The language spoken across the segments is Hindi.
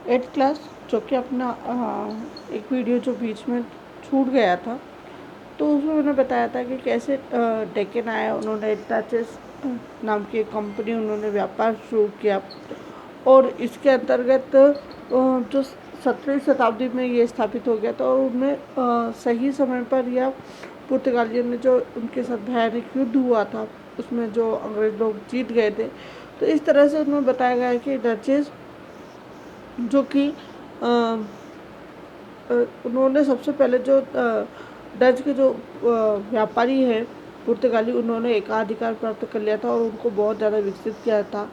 एट्थ क्लास, जो कि अपना एक वीडियो जो बीच में छूट गया था, तो उसमें मैंने बताया था कि कैसे डेक्कन आया, उन्होंने डचेस नाम की एक कंपनी उन्होंने व्यापार शुरू किया। और इसके अंतर्गत जो 17वीं शताब्दी में ये स्थापित हो गया था, और उनमें सही समय पर यह पुर्तगालियों ने जो उनके साथ भयानक युद्ध हुआ था, उसमें जो अंग्रेज लोग जीत गए थे। तो इस तरह से उनमें बताया गया है कि डचेस जो कि उन्होंने सबसे पहले जो डच के जो व्यापारी हैं पुर्तगाली, उन्होंने एकाधिकार प्राप्त कर लिया था और उनको बहुत ज़्यादा विकसित किया था।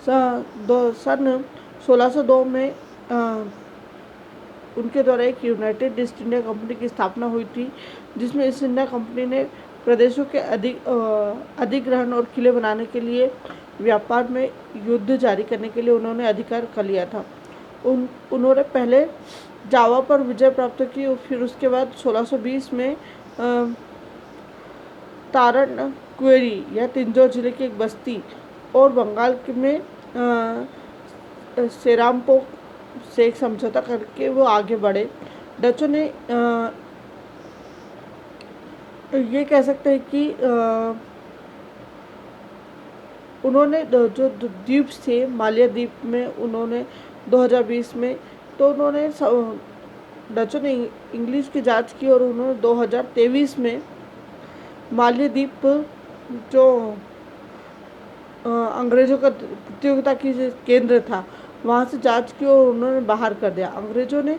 सन 1602 में उनके द्वारा एक यूनाइटेड ईस्ट इंडिया कंपनी की स्थापना हुई थी, जिसमें ईस्ट इंडिया कंपनी ने प्रदेशों के अधिग्रहण और किले बनाने के लिए व्यापार में युद्ध जारी करने के लिए उन्होंने अधिकार कर लिया था। उन्होंने पहले जावा पर विजय प्राप्त की और फिर उसके बाद 1620 में तारण क्वेरी या तिंजौर जिले की एक बस्ती और बंगाल में सेरामपोक से एक समझौता करके वो आगे बढ़े। डचों ने ये कह सकते हैं कि उन्होंने जो द्वीप थे माल्या द्वीप में, उन्होंने 2020 में, तो उन्होंने डचों ने इंग्लिश की जांच की और उन्होंने 2023 में माल्या द्वीप जो अंग्रेजों का प्रतियोगिता की जो केंद्र था, वहाँ से जांच की और उन्होंने बाहर कर दिया। अंग्रेजों ने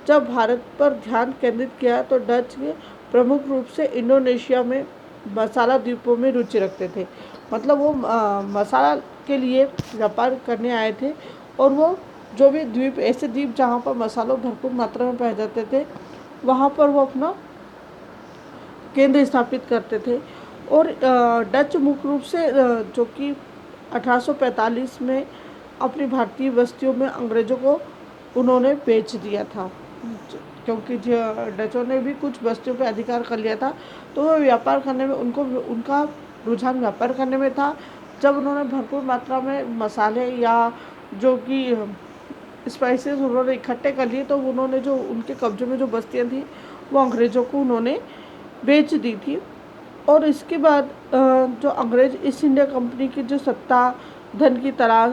जब भारत पर ध्यान केंद्रित किया तो डच प्रमुख रूप से इंडोनेशिया में मसाला द्वीपों में रुचि रखते थे। मतलब वो मसाला के लिए व्यापार करने आए थे, और वो जो भी द्वीप, ऐसे द्वीप जहाँ पर मसालों भरपूर मात्रा में पाए जाते थे, वहाँ पर वो अपना केंद्र स्थापित करते थे। और डच मुख्य रूप से जो कि 1845 में अपनी भारतीय बस्तियों में अंग्रेज़ों को उन्होंने बेच दिया था, क्योंकि डचों ने भी कुछ बस्तियों पर अधिकार कर लिया था, तो वो व्यापार करने में उनका रुझान व्यापार करने में था। जब उन्होंने भरपूर मात्रा में मसाले या जो कि स्पाइसेस उन्होंने इकट्ठे कर लिए, तो उन्होंने जो उनके कब्जे में जो बस्तियाँ थी वो अंग्रेज़ों को उन्होंने बेच दी थी। और इसके बाद जो अंग्रेज ईस्ट इंडिया कंपनी की जो सत्ता, धन की तलाश,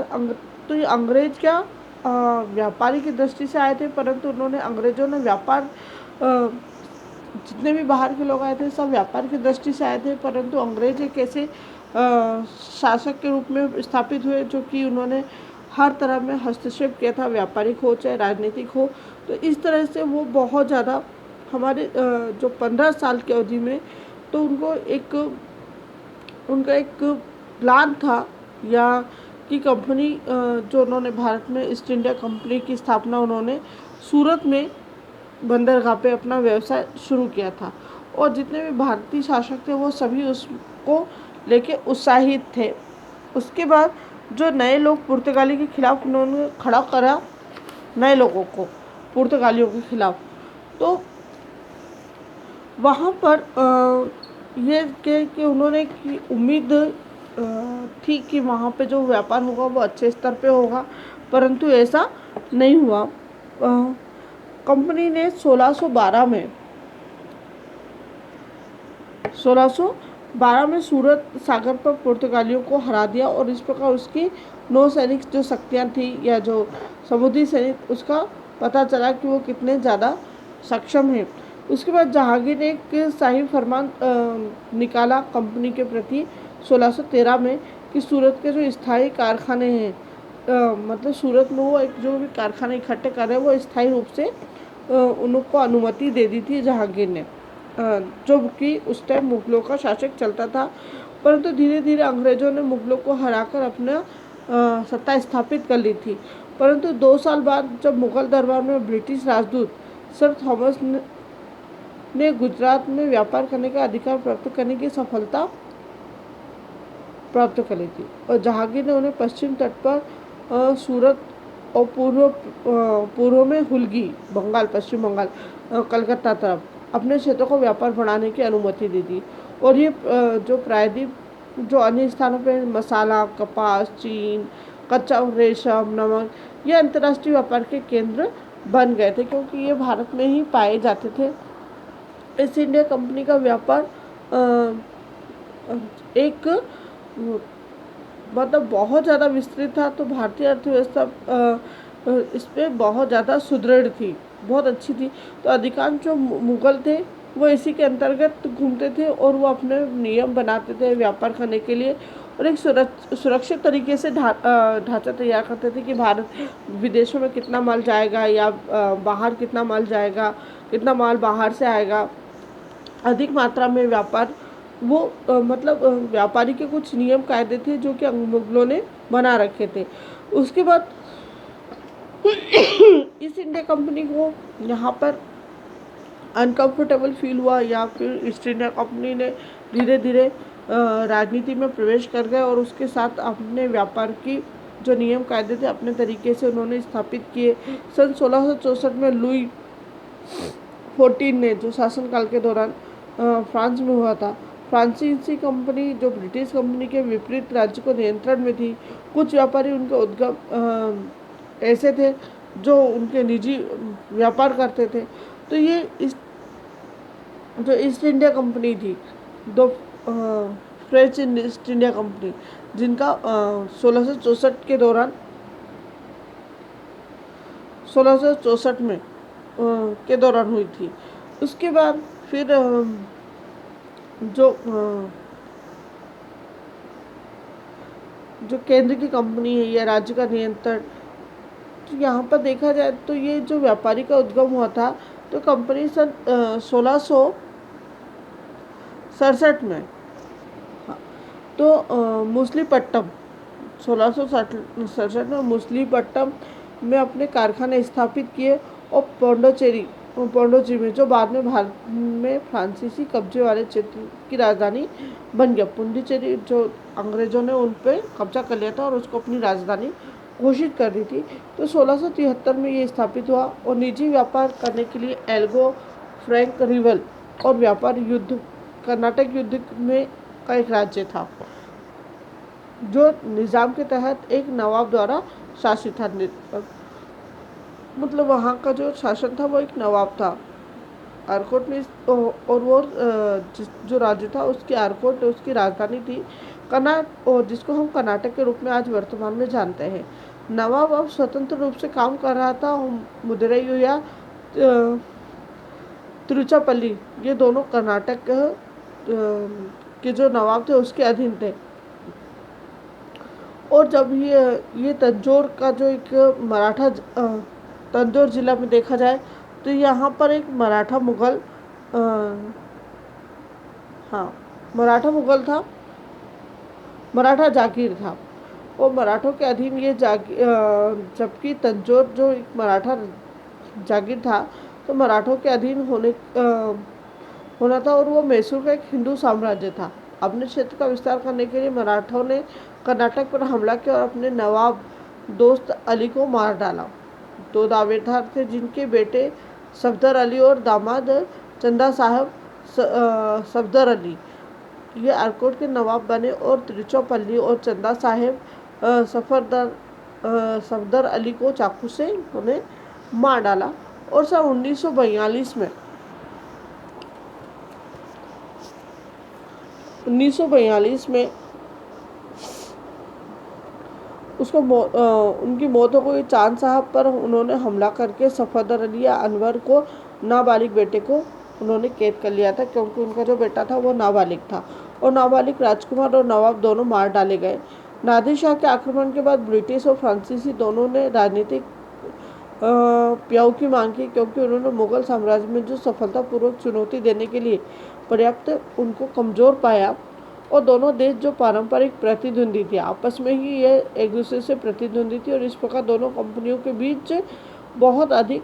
तो ये अंग्रेज क्या व्यापारी की दृष्टि से आए थे, परंतु उन्होंने अंग्रेजों ने व्यापार जितने भी बाहर के लोग आए थे सब व्यापार की दृष्टि से आए थे, परंतु अंग्रेज एक ऐसे शासक के रूप में स्थापित हुए जो कि उन्होंने हर तरह में हस्तक्षेप किया था, व्यापारिक हो चाहे राजनीतिक हो। तो इस तरह से वो बहुत ज़्यादा हमारे जो 15 साल की अवधि में, तो उनका एक प्लान था, या कि कंपनी जो उन्होंने भारत में ईस्ट इंडिया कंपनी की स्थापना उन्होंने सूरत में बंदरगाह पे अपना व्यवसाय शुरू किया था। और जितने भी भारतीय शासक थे वो सभी उसको लेके उत्साहित थे। उसके बाद जो नए लोग पुर्तगाली के खिलाफ उन्होंने खड़ा करा, नए लोगों को पुर्तगालियों के खिलाफ, तो वहाँ पर ये कि उन्होंने की उम्मीद थी कि वहाँ पे जो व्यापार होगा वो अच्छे स्तर पे होगा, परंतु ऐसा नहीं हुआ। कंपनी ने 1612 में सूरत सागर पर पुर्तगालियों को हरा दिया, और इस प्रकार उसकी नौसैनिक जो शक्तियाँ थी या जो समुद्री सैनिक, उसका पता चला कि वो कितने ज़्यादा सक्षम हैं। उसके बाद जहांगीर ने एक शाही फरमान निकाला कंपनी के प्रति 1613 में कि सूरत के जो स्थायी कारखाने हैं, मतलब सूरत में वो एक जो भी कारखाने इकट्ठे कर रहे हैं वो स्थायी रूप से उनको अनुमति दे दी थी जहांगीर ने, जो कि उस टाइम मुगलों का शासक चलता था। परंतु धीरे धीरे अंग्रेजों ने मुगलों को हराकर अपना सत्ता स्थापित कर ली थी। परंतु 2 साल बाद जब मुगल दरबार में ब्रिटिश राजदूत सर थॉमस ने गुजरात में व्यापार करने का अधिकार प्राप्त करने की सफलता प्राप्त कर ली थी, और जहांगीर ने उन्हें पश्चिम तट पर सूरत और पूर्व में हुलगी बंगाल, पश्चिम बंगाल, कलकत्ता तरफ अपने क्षेत्रों को व्यापार बढ़ाने की अनुमति दी थी। और ये जो प्रायद्वीप जो अन्य स्थानों पर मसाला, कपास, चीन कच्चा रेशम, नमक, ये अंतर्राष्ट्रीय व्यापार के केंद्र बन गए थे क्योंकि ये भारत में ही पाए जाते थे। ईस्ट इंडिया कंपनी का व्यापार एक मतलब बहुत ज़्यादा विस्तृत था, तो भारतीय अर्थव्यवस्था इस पर बहुत ज़्यादा सुदृढ़ थी, बहुत अच्छी थी। तो अधिकांश जो मुगल थे वो इसी के अंतर्गत घूमते थे और वो अपने नियम बनाते थे व्यापार करने के लिए, और एक सुरक्षित तरीके से ढांचा तैयार करते थे कि भारत विदेशों में कितना माल जाएगा या बाहर कितना माल जाएगा, कितना माल बाहर से आएगा। अधिक मात्रा में व्यापार वो मतलब व्यापारी के कुछ नियम कायदे थे जो कि मुगलों ने बना रखे थे। उसके बाद ईस्ट इंडिया कंपनी को यहाँ पर अनकंफर्टेबल फील हुआ, या फिर ईस्ट इंडिया कंपनी ने धीरे धीरे राजनीति में प्रवेश कर गए और उसके साथ अपने व्यापार की जो नियम कायदे थे अपने तरीके से उन्होंने स्थापित किए। सन 1664 में लुई 14 ने जो शासनकाल के दौरान फ्रांस में हुआ था, फ्रांसीसी कंपनी जो ब्रिटिश कंपनी के विपरीत राज्य को नियंत्रण में थी। कुछ व्यापारी उनके उद्गम ऐसे थे जो उनके निजी व्यापार करते थे। तो ये जो ईस्ट इंडिया कंपनी थी, दो फ्रेंच ईस्ट इंडिया कंपनी, जिनका 1664 के दौरान 1664 में के दौरान हुई थी। उसके बाद फिर जो केंद्र की कंपनी है या राज्य का नियंत्रण, तो यहाँ पर देखा जाए तो ये जो व्यापारी का उद्गम हुआ था, तो कंपनी सन 1667 में, हाँ, तो मुसलीपट्टम 1667 में मुसलीपट्टम में अपने कारखाने स्थापित किए और पौंडीचेरी में, जो बाद में भारत में फ्रांसीसी कब्जे वाले क्षेत्र की राजधानी बन गया। पुडुचेरी जो अंग्रेजों ने उन पर कब्जा कर लिया था और उसको अपनी राजधानी घोषित कर दी थी। तो 1673 में ये स्थापित हुआ और निजी व्यापार करने के लिए एल्गो, फ्रैंक रिवल और व्यापार युद्ध कर्नाटक युद्ध में का एक राज्य था, जो निज़ाम के तहत एक नवाब द्वारा शासित था। मतलब वहाँ का जो शासन था वो एक नवाब था। आरकोट में और वो जो राज्य था उसकी आरकोट उसकी राजधानी थी और जिसको हम कर्नाटक के रूप में आज वर्तमान में जानते हैं। नवाब अब स्वतंत्र रूप से काम कर रहा था। मदुरई या तिरुचिरापल्ली, ये दोनों कर्नाटक के जो नवाब थे उसके अधीन थे। और जब ये तंजौर का जो एक मराठा तंजौर जिला में देखा जाए तो यहाँ पर एक मराठा मुगल था, मराठा जागीर था। और मराठों के अधीन ये जबकि तंजौर जो एक मराठा जागीर था, तो मराठों के अधीन होना था। और वो मैसूर का एक हिंदू साम्राज्य था। अपने क्षेत्र का विस्तार करने के लिए मराठों ने कर्नाटक पर हमला किया और अपने नवाब दोस्त अली को मार डाला। 2 दावेदार थे जिनके बेटे सफदर अली और दामाद चंदा साहब सफदर अली ये आरकोट के नवाब बने और तिरुचिरापल्ली और चंदा साहेब सफदर अली को चाकू से उन्हें मार डाला। और सन 1942 में उसको उनकी मौत हो गई। चांद साहब पर उन्होंने हमला करके सफदर अली या अनवर को नाबालिग बेटे को उन्होंने कैद कर लिया था, क्योंकि उनका जो बेटा था वो नाबालिग था। और नाबालिग राजकुमार और नवाब दोनों मार डाले गए। नादिर शाह के आक्रमण के बाद ब्रिटिश और फ्रांसीसी दोनों ने राजनीतिक प्याऊ की मांग की, क्योंकि उन्होंने मुगल साम्राज्य में जो सफलतापूर्वक चुनौती देने के लिए पर्याप्त उनको कमज़ोर पाया। और दोनों देश जो पारंपरिक प्रतिद्वंदी थे आपस में ही ये एक दूसरे से प्रतिद्वंदी थी, और इस प्रकार दोनों कंपनियों के बीच बहुत अधिक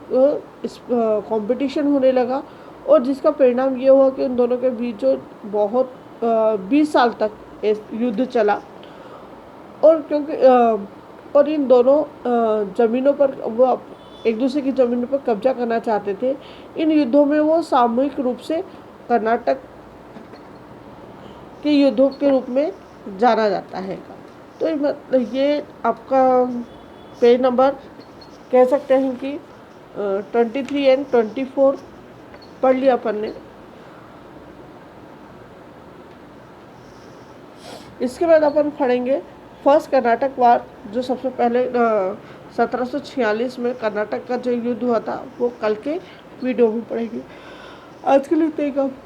कंपटीशन होने लगा। और जिसका परिणाम ये हुआ कि उन दोनों के बीच जो बहुत 20 साल तक युद्ध चला। और क्योंकि और इन दोनों ज़मीनों पर वो एक दूसरे की ज़मीनों पर कब्जा करना चाहते थे। इन युद्धों में वो सामूहिक रूप से कर्नाटक के युद्धों के रूप में जाना जाता है। तो ये आपका पेज नंबर कह सकते हैं कि 23 एंड 24 पढ़ लिया अपन ने। इसके बाद अपन पढ़ेंगे फर्स्ट कर्नाटक वार, जो सबसे पहले 1746 में कर्नाटक का जो युद्ध हुआ था, वो कल के वीडियो में पढ़ेंगे। आज के लिए इतना ही काम।